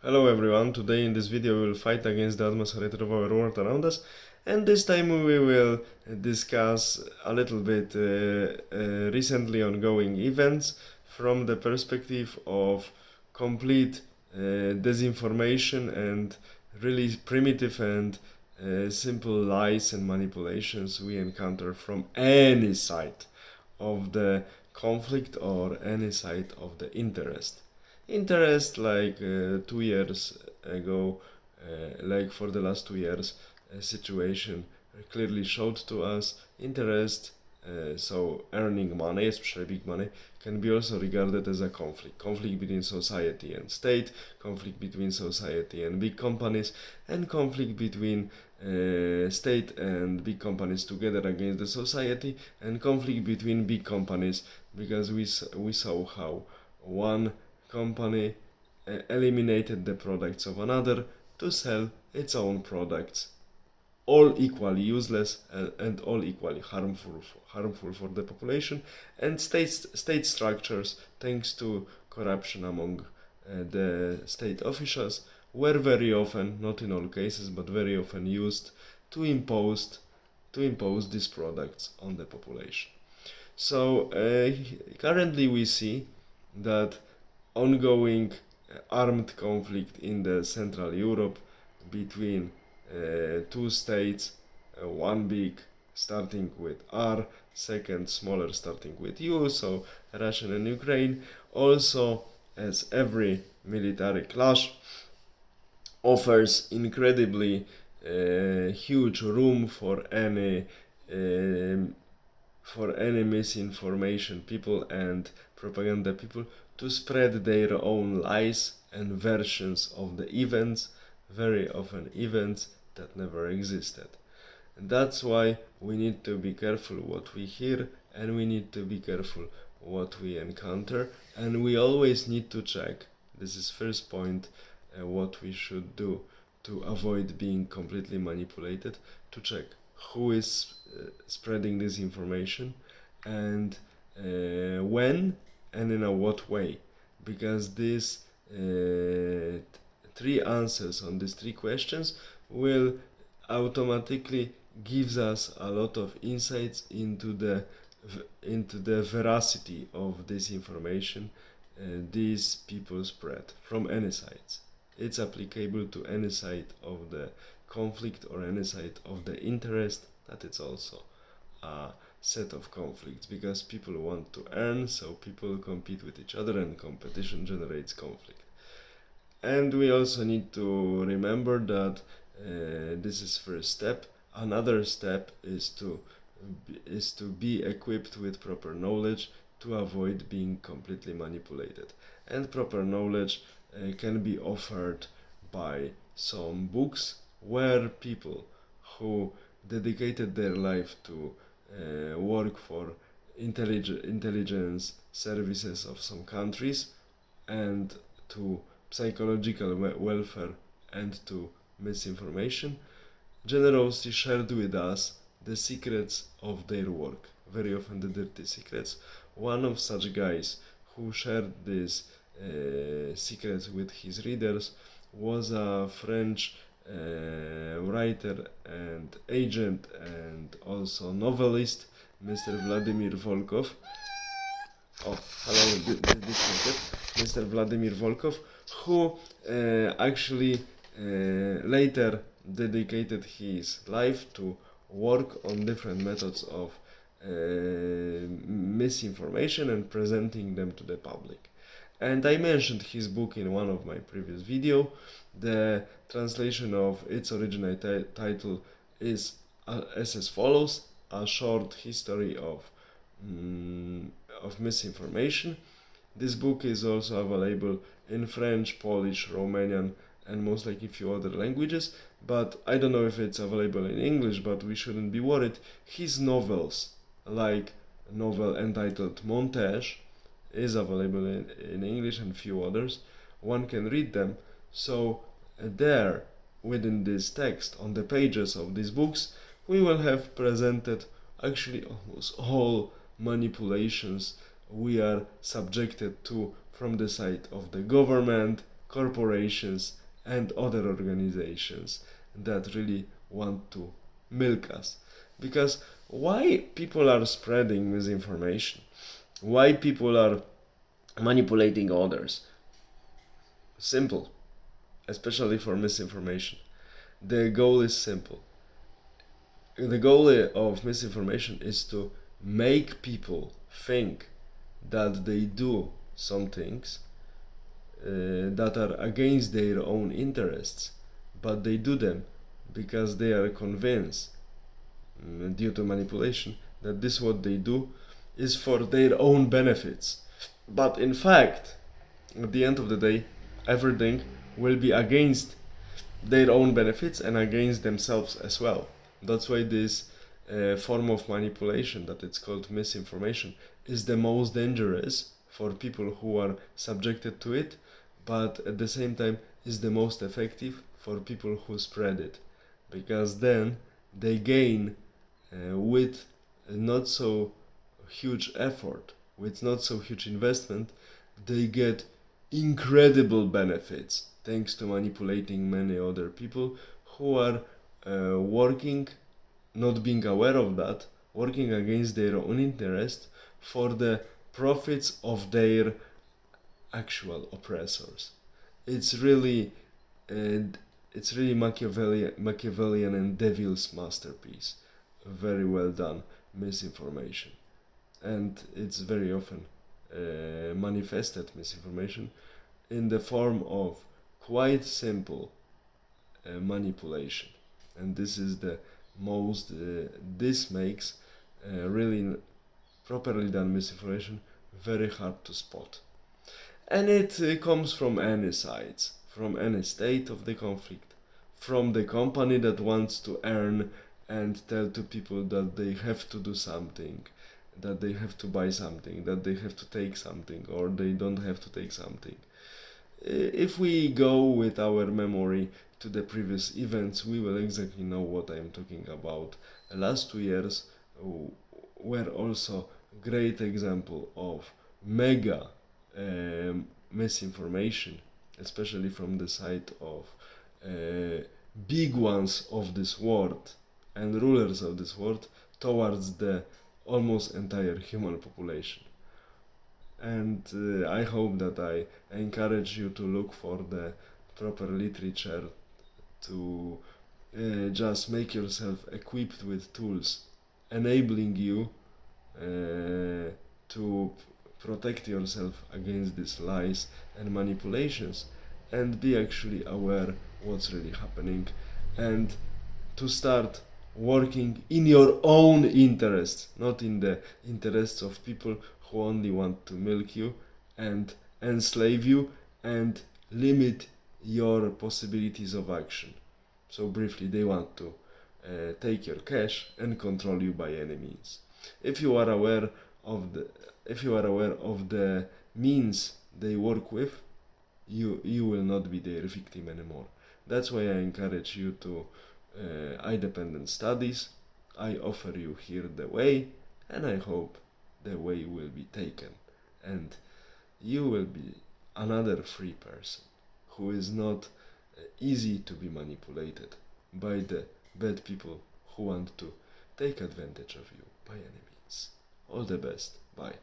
Hello everyone, today in this video we will fight against the atmosphere of our world around us, and this time we will discuss a little bit recently ongoing events from the perspective of complete disinformation and really primitive and simple lies and manipulations we encounter from any side of the conflict or any side of the interest like 2 years ago, like for the last 2 years, situation clearly showed to us interest. So earning money, especially big money, can be also regarded as a conflict between society and state, conflict between society and big companies, and conflict between state and big companies together against the society, and conflict between big companies, because we saw how one company eliminated the products of another to sell its own products, all equally useless and all equally harmful for the population and state structures, thanks to corruption among the state officials, were very often, not in all cases, but very often used to impose these products on the population. So currently we see that ongoing armed conflict in the Central Europe between two states, one big starting with R, second smaller starting with U, so Russia and Ukraine. Also, as every military clash offers incredibly huge room for any misinformation people and propaganda people to spread their own lies and versions of the events, very often events that never existed. And that's why we need to be careful what we hear, and we need to be careful what we encounter, and we always need to check, this is first point, what we should do to avoid being completely manipulated, to check who is spreading this information, and when and in a what way, because these three answers on these three questions will automatically gives us a lot of insights into the veracity of this information these people spread from any sides. It's applicable to any side of the conflict or any side of the interest, that it's also a set of conflicts, because people want to earn, so people compete with each other, and competition generates conflict. And we also need to remember that this is first step. Another step is to be equipped with proper knowledge to avoid being completely manipulated. And proper knowledge can be offered by some books where people who dedicated their life to work for intelligence services of some countries and to psychological welfare and to misinformation, generously shared with us the secrets of their work, very often the dirty secrets. One of such guys who shared these secrets with his readers was a French writer and agent and also novelist, Mr. Vladimir Volkov. Oh, hello, disconnected. Mr. Vladimir Volkov, who actually later dedicated his life to work on different methods of misinformation and presenting them to the public. And I mentioned his book in one of my previous videos. The translation of its original title is as follows: A Short History of Misinformation. This book is also available in French, Polish, Romanian, and most likely a few other languages, but I don't know if it's available in English, but we shouldn't be worried. His novels, like a novel entitled Montage, is available in English and few others. One can read them. So there, within this text, on the pages of these books, we will have presented actually almost all manipulations we are subjected to from the side of the government, corporations and other organizations that really want to milk us. Because why people are spreading misinformation? Why people are manipulating others? Simple, especially for misinformation. The goal is simple. The goal of misinformation is to make people think that they do some things that are against their own interests, but they do them because they are convinced, due to manipulation, that this what they do is for their own benefits. But in fact, at the end of the day, everything will be against their own benefits and against themselves as well. That's why this form of manipulation, that it's called misinformation, is the most dangerous for people who are subjected to it, but at the same time is the most effective for people who spread it, because then they gain with not so huge effort, with not so huge investment, they get incredible benefits thanks to manipulating many other people who are working, not being aware of that, working against their own interest for the profits of their actual oppressors. It's really Machiavellian and devil's masterpiece. Very well done misinformation, and it's very often manifested misinformation in the form of quite simple manipulation, and this is the most this makes really properly done misinformation very hard to spot. And it comes from any sides, from any state of the conflict, from the company that wants to earn and tell to people that they have to do something, that they have to buy something, that they have to take something, or they don't have to take something. If we go with our memory to the previous events, we will exactly know what I am talking about. The last 2 years were also great example of mega misinformation, especially from the side of big ones of this world and rulers of this world towards the almost entire human population. And I hope that I encourage you to look for the proper literature to just make yourself equipped with tools enabling you to protect yourself against these lies and manipulations, and be actually aware what's really happening, and to start working in your own interests, not in the interests of people who only want to milk you and enslave you and limit your possibilities of action. So briefly, they want to take your cash and control you by any means. If you are aware of the means they work with, you will not be their victim anymore. That's why I encourage you to independent studies. I offer you here the way, and I hope the way will be taken, and you will be another free person who is not easy to be manipulated by the bad people who want to take advantage of you by any means. All the best. Bye.